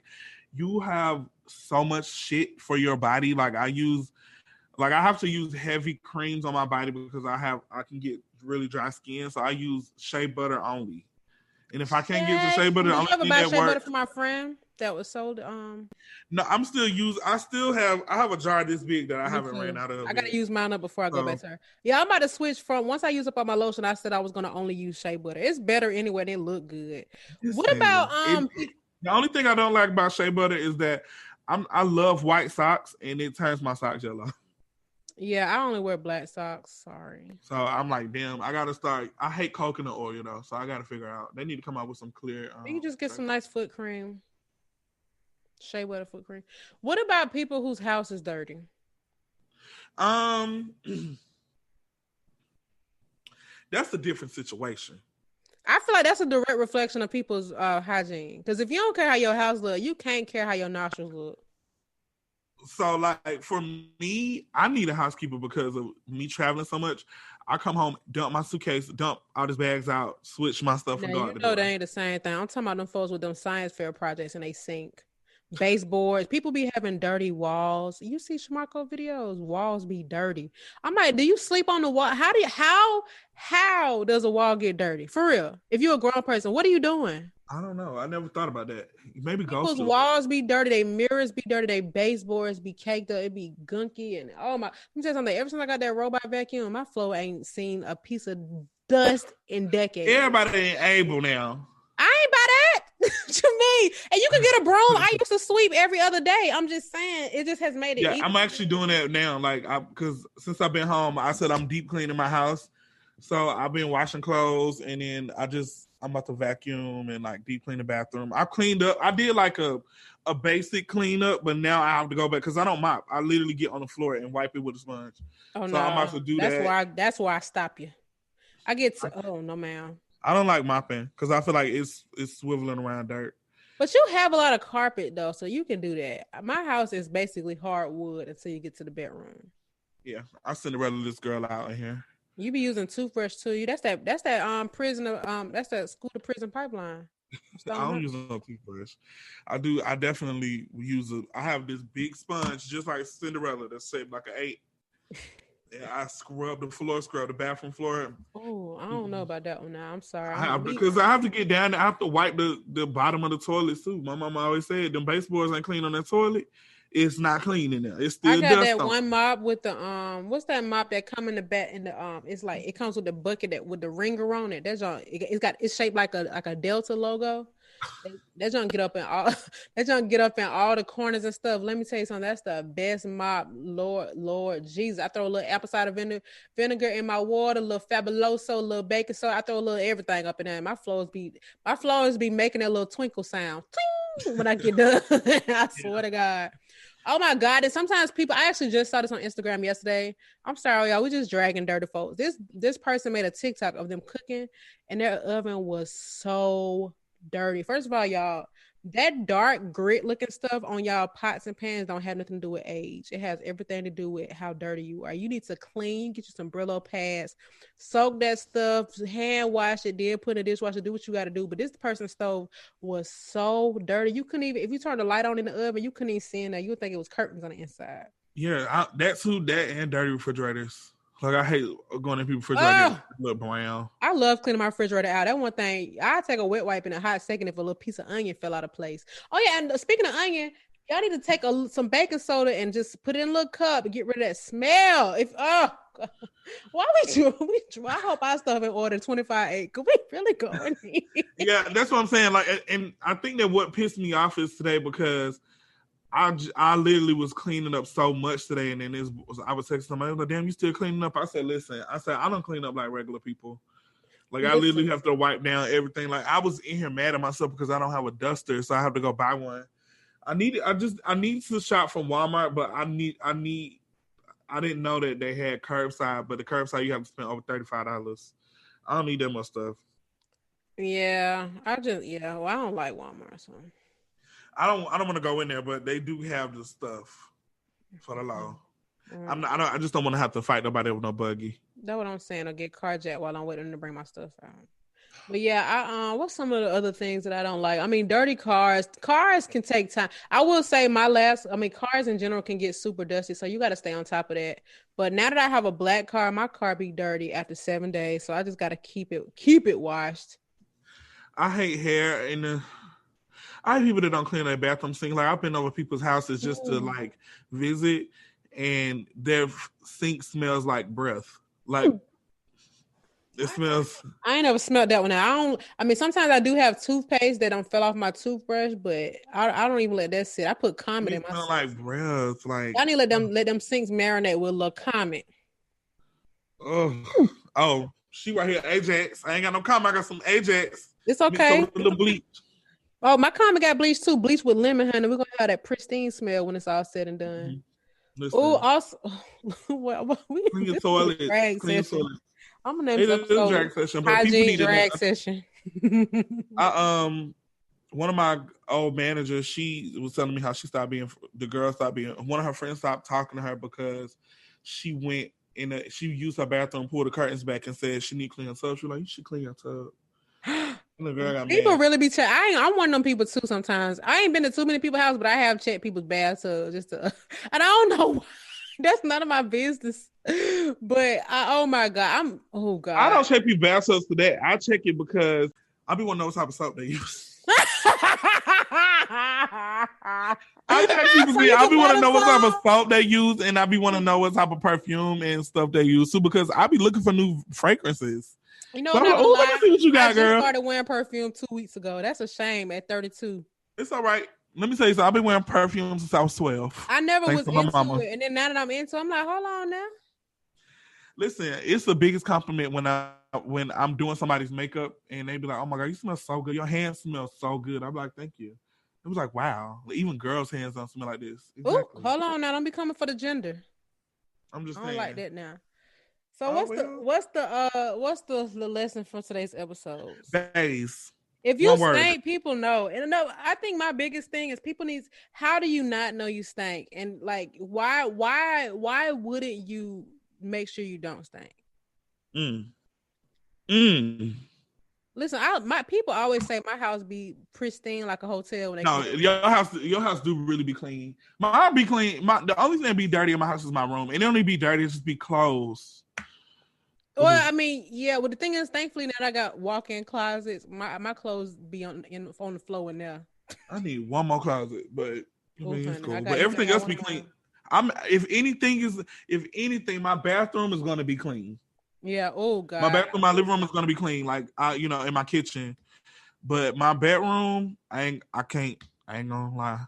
you have so much shit for your body. Like, I have to use heavy creams on my body because I can get really dry skin. So I use shea butter only. And if I can't get to shea butter, I'm gonna buy shea butter for my friend that was sold. No, I'm still I have a jar this big that I haven't ran out of. I gotta use mine up before I go back to her. Yeah, I'm about to switch from, once I use up all my lotion, I said I was gonna only use shea butter. It's better anyway, and it look good. What about the only thing I don't like about shea butter is that I love white socks, and it turns my socks yellow. Yeah, I only wear black socks. Sorry. So I'm like, damn, I gotta start. I hate coconut oil though, so I gotta figure out. They need to come out with some clear. You can just get some nice foot cream, shea butter foot cream. What about people whose house is dirty? That's a different situation. I feel like that's a direct reflection of people's hygiene. Because if you don't care how your house look, you can't care how your nostrils look. So like for me, I need a housekeeper because of me traveling so much. I come home, dump my suitcase, dump all these bags out, switch my stuff, Now, and go you out the know door. they ain't the same thing. I'm talking about them folks with them science fair projects and they sink. Baseboards. People be having dirty walls. You see Schmarko videos, walls be dirty. I'm like, do you sleep on the wall? How does a wall get dirty? For real. If you're a grown person, what are you doing? I don't know. I never thought about that. Maybe ghost People's do. walls be dirty, they mirrors be dirty, they baseboards be caked up, it be gunky, and oh my! Let me tell you something. Ever since I got that robot vacuum, my floor ain't seen a piece of dust in decades. Everybody ain't able now. I ain't buy that to me. And you can get a broom. I used to sweep every other day. I'm just saying, it just has made it easy. I'm actually doing that now. Like, because since I've been home, I said I'm deep cleaning my house. So I've been washing clothes, and then I'm about to vacuum and like deep clean the bathroom. I cleaned up. I did like a basic cleanup, but now I have to go back because I don't mop. I literally get on the floor and wipe it with a sponge. Oh, so no. I'm about to do that. That's why I stop you. I get to, oh no, ma'am. I don't like mopping because I feel like it's swiveling around dirt. But you have a lot of carpet though, so you can do that. My house is basically hardwood until you get to the bedroom. Yeah, I Cinderella this girl out in here. You be using toothbrush too. That's that prisoner that's that school to prison pipeline. I don't use no toothbrush. I definitely use I have this big sponge just like Cinderella that's shaped like an 8. And I scrub the bathroom floor. Oh, I don't know about that one now. I'm sorry. Because I have to get down there. I have to wipe the bottom of the toilet too. My mama always said them baseboards ain't clean on that toilet. It's not clean in there. It's still dust. I got that one mop with the what's that mop that come in the back in the it's like it comes with the bucket that with the ringer on it. That's it's shaped like a Delta logo. That junk get up in all the corners and stuff. Let me tell you something. That's the best mop. Lord Jesus. I throw a little apple cider vinegar in my water, a little Fabuloso, a little baking soda. I throw a little everything up in there. My floors be making that little twinkle sound when I get done. I swear to God. Oh my God. And sometimes people, I actually just saw this on Instagram yesterday. I'm sorry, y'all. We just dragging dirty folks. This person made a TikTok of them cooking and their oven was so dirty. First of all, y'all, that dark grit looking stuff on y'all pots and pans don't have nothing to do with age. It has everything to do with how dirty you are. You need to clean, get you some Brillo pads, soak that stuff, hand wash it, then put in the dishwasher, do what you got to do. But this person's stove was so dirty. You couldn't even, if you turned the light on in the oven, you couldn't even see in there. You would think it was curtains on the inside. Yeah, that and dirty refrigerators. Like, I hate going in people's refrigerators. Look brown. I love cleaning my refrigerator out. That one thing, I take a wet wipe in a hot second if a little piece of onion fell out of place. Oh yeah, and speaking of onion, y'all need to take some baking soda and just put it in a little cup and get rid of that smell. Why would you? I hope I still haven't ordered 25-8. Could we really go in here? Yeah, that's what I'm saying. Like, and I think that what pissed me off is today because I literally was cleaning up so much today, and then I was texting somebody, I was like, damn, you still cleaning up? I said, listen, I don't clean up like regular people. Like, I literally have to wipe down everything. Like, I was in here mad at myself because I don't have a duster, so I have to go buy one. I need to shop from Walmart, but I didn't know that they had curbside, but the curbside, you have to spend over $35. I don't need that much stuff. Yeah, I don't like Walmart, so. I don't want to go in there, but they do have the stuff for the law. I just don't want to have to fight nobody with no buggy. That's what I'm saying. I'll get carjacked while I'm waiting to bring my stuff out. But yeah, what's some of the other things that I don't like? I mean, dirty cars. Cars can take time. I will say cars in general can get super dusty, so you got to stay on top of that. But now that I have a black car, my car be dirty after 7 days, so I just got to keep it washed. I hate hair in the. I have people that don't clean their bathroom sink. Like, I've been over people's houses just to like visit, and their sink smells like breath. Like, it smells. I ain't never smelled that one out. Sometimes I do have toothpaste that don't fell off my toothbrush, but I don't even let that sit. I put Comet in my smell like breath. Like, I need to let them sinks marinate with a little Comet. Oh, she right here, Ajax. I ain't got no Comet. I got some Ajax. It's okay. A little bleach. Oh, my Comet got bleach too. Bleach with lemon, honey. We're gonna have that pristine smell when it's all said and done. Oh, also, clean your toilet. Clean your toilet. I'm gonna name this episode drag session, Hygiene drag session. one of my old managers, she was telling me how she stopped being, the girl stopped being, one of her friends stopped talking to her because she went she used her bathroom, pulled the curtains back and said she need to clean her tub. She was like, you should clean your tub. And the girl got People mad. really be I'm one of them people too sometimes. I ain't been to too many people's houses, but I have checked people's bathtubs just to, and I don't know. That's none of my business. But oh my God, oh God. I don't check people's bathtubs for that. I check it because I be want to know what type of soap they use. I check people. I be want to know what type of soap they use, and I be want to know what type of perfume and stuff they use too, because I be looking for new fragrances. You know, so let me see what you got, girl. I started wearing perfume 2 weeks ago. That's a shame at 32. It's all right. Let me tell you something. I've been wearing perfume since I was 12. I never was into it, and then now that I'm into it, I'm like, hold on now. Listen, it's the biggest compliment when I'm doing somebody's makeup and they be like, oh my God, you smell so good. Your hands smell so good. I'm like, thank you. It was like, wow. Even girls' hands don't smell like this. Exactly. Oh, hold on now. Don't be coming for the gender. I'm just saying. I don't like that now. So what's the lesson for today's episode? Days. If you stink, people know. And no, I think my biggest thing is people need, how do you not know you stink? And like, why wouldn't you make sure you don't stink? Listen, my people always say my house be pristine like a hotel. When they your house do really be clean. Mine be clean. The only thing that be dirty in my house is my room, and it only be dirty. It just be clothes. Well, I mean, yeah. Well, the thing is, thankfully now I got walk-in closets. My clothes be on the floor in there. I need one more closet, but it's cool. But everything else be clean. If anything, my bathroom is gonna be clean. Yeah. Oh God. My bathroom, my living room is gonna be clean, like in my kitchen. But my bedroom, I ain't gonna lie.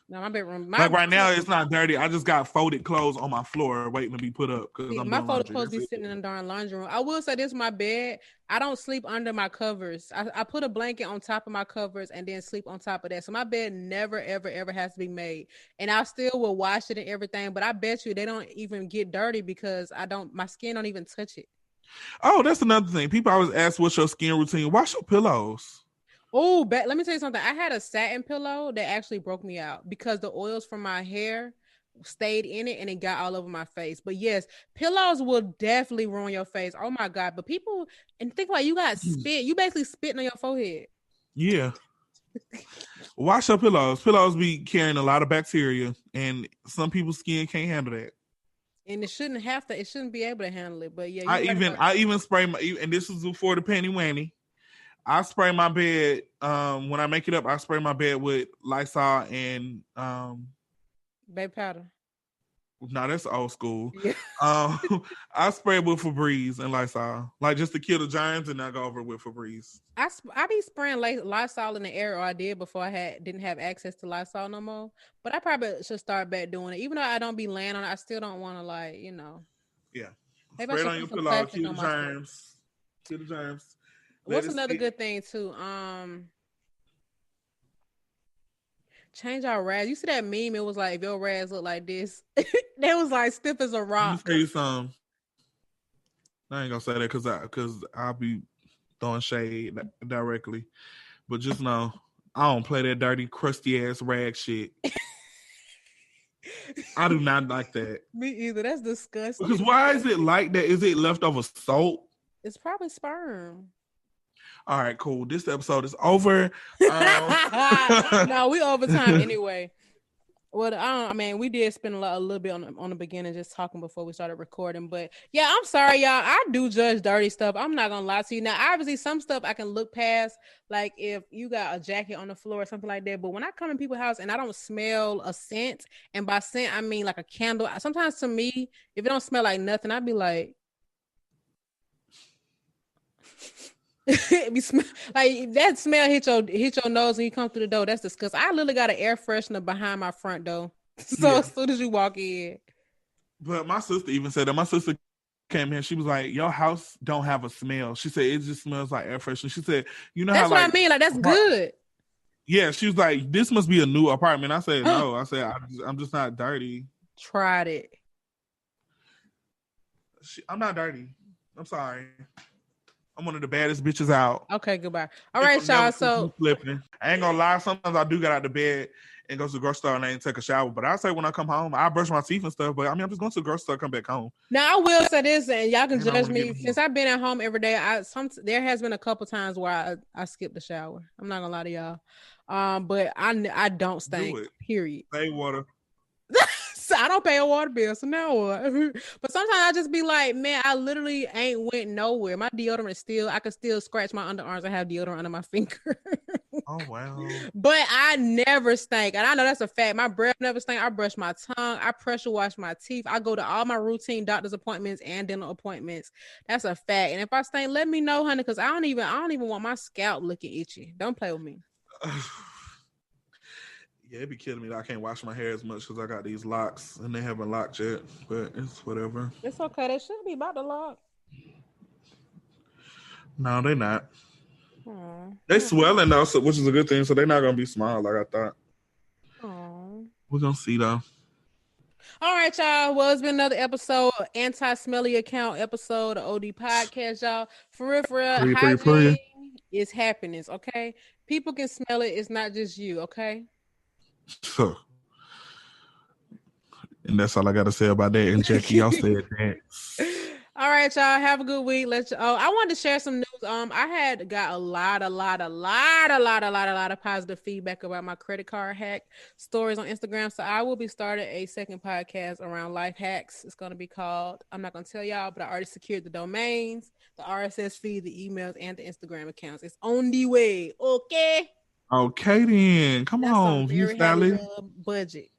No, my bedroom. Right now, it's not dirty. I just got folded clothes on my floor waiting to be put up because my folded clothes be sitting in the darn laundry room. I will say this: my bed. I don't sleep under my covers. I put a blanket on top of my covers and then sleep on top of that. So my bed never, ever, ever has to be made. And I still will wash it and everything. But I bet you they don't even get dirty because my skin don't even touch it. Oh, that's another thing. People always ask, "What's your skin routine?" Wash your pillows. Oh, let me tell you something. I had a satin pillow that actually broke me out because the oils from my hair stayed in it and it got all over my face. But yes, pillows will definitely ruin your face. Oh my God. But people, and think about, you got spit. You basically spitting on your forehead. Yeah. Wash your pillows. Pillows be carrying a lot of bacteria and some people's skin can't handle that. And it shouldn't be able to handle it. But yeah, I even spray and this is before the panty wanny. I spray my bed when I make it up. I spray my bed with Lysol and baby powder. No, that's old school. Yeah. I spray it with Febreze and Lysol, like just to kill the germs, and I go over it with Febreze. I be spraying Lysol in the air, or I did before I didn't have access to Lysol no more. But I probably should start back doing it, even though I don't be laying on it. I still don't want to Yeah. Maybe spray it on your pillow, kill the germs. Kill the germs. What's another good thing too? Change our rags. You see that meme? It was like, if your rags look like this, they was like stiff as a rock. Let me tell you something. I ain't gonna say that because I'll be throwing shade directly, but just know I don't play that dirty, crusty ass rag shit. I do not like that. Me either. That's disgusting. Because why is it like that? Is it leftover soap? It's probably sperm. All right, cool. This episode is over. No, we overtime anyway. Well, we did spend a little bit on the beginning just talking before we started recording. But yeah, I'm sorry, y'all. I do judge dirty stuff. I'm not gonna lie to you. Now, obviously, some stuff I can look past, like if you got a jacket on the floor or something like that. But when I come in people's house and I don't smell a scent, and by scent I mean like a candle. Sometimes to me, if it don't smell like nothing, I'd be like. Like that smell hit your nose when you come through the door. That's disgusting. I literally got an air freshener behind my front door. So as soon as you walk in. But my sister even said that. My sister came here. She was like, "Your house don't have a smell." She said it just smells like air freshener. She said, "You know that's how what I mean. Like that's good." Yeah, she was like, "This must be a new apartment." I said, "No." I said, "I'm just not dirty." Tried it. I'm not dirty. I'm sorry. I'm one of the baddest bitches out. Okay, goodbye. All right, y'all. So flipping. I ain't gonna lie. Sometimes I do get out of bed and go to the grocery store and I ain't take a shower. But I say when I come home, I brush my teeth and stuff. But I mean, I'm just going to the grocery store, come back home. now I will say this, and y'all can judge me. Since I've been at home every day, there has been a couple times where I skipped the shower. I'm not gonna lie to y'all. But I don't stink. Period. Pay water. So I don't pay a water bill, so now what? But sometimes I just be like, man, I literally ain't went nowhere. My deodorant is still, I can still scratch my underarms and have deodorant under my finger. Oh, wow. But I never stink. And I know that's a fact. My breath never stink. I brush my tongue. I pressure wash my teeth. I go to all my routine doctor's appointments and dental appointments. That's a fact. And if I stink, let me know, honey, because I don't even want my scalp looking itchy. Don't play with me. Yeah, it'd be killing me that I can't wash my hair as much because I got these locks and they haven't locked yet. But it's whatever. It's okay. They should be about to lock. No, they're not. They swelling though, which is a good thing. So they're not gonna be small like I thought. We're gonna see though. All right, y'all. Well, it's been another episode, anti-smelly account episode of OD Podcast, y'all. For real, hygiene is happiness. Okay, people can smell it. It's not just you. Okay. And that's all I gotta say about that. And Jackie, y'all said that. All right, y'all. Have a good week. I wanted to share some news. I had got a lot of positive feedback about my credit card hack stories on Instagram. So I will be starting a second podcast around life hacks. It's going to be called, I'm not going to tell y'all, but I already secured the domains, the RSS feed, the emails, and the Instagram accounts. It's on the way. Okay. Okay then, come on, Mary had a budget.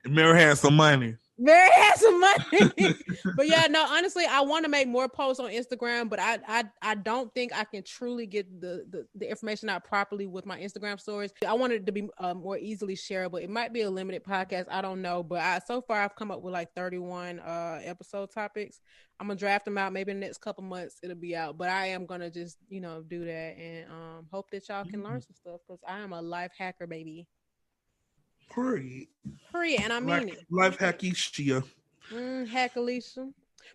Mary had some money. Mary has some money. But yeah, no, honestly, I want to make more posts on Instagram, but I don't think I can truly get the information out properly with my Instagram stories. I want it to be more easily shareable. It might be a limited podcast. I don't know. But so far I've come up with like 31 episode topics. I'm going to draft them out. Maybe in the next couple months it'll be out. But I am going to just, do that and hope that y'all can learn some stuff because I am a life hacker, baby. Period. And I mean it. Life hackisha. Hack Alicia.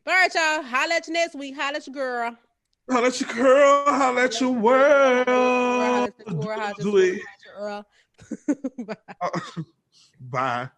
But all right, y'all. Holla at you next week. Holla at your girl. Holla at your girl. Holla at your world. Holla at your world. Bye.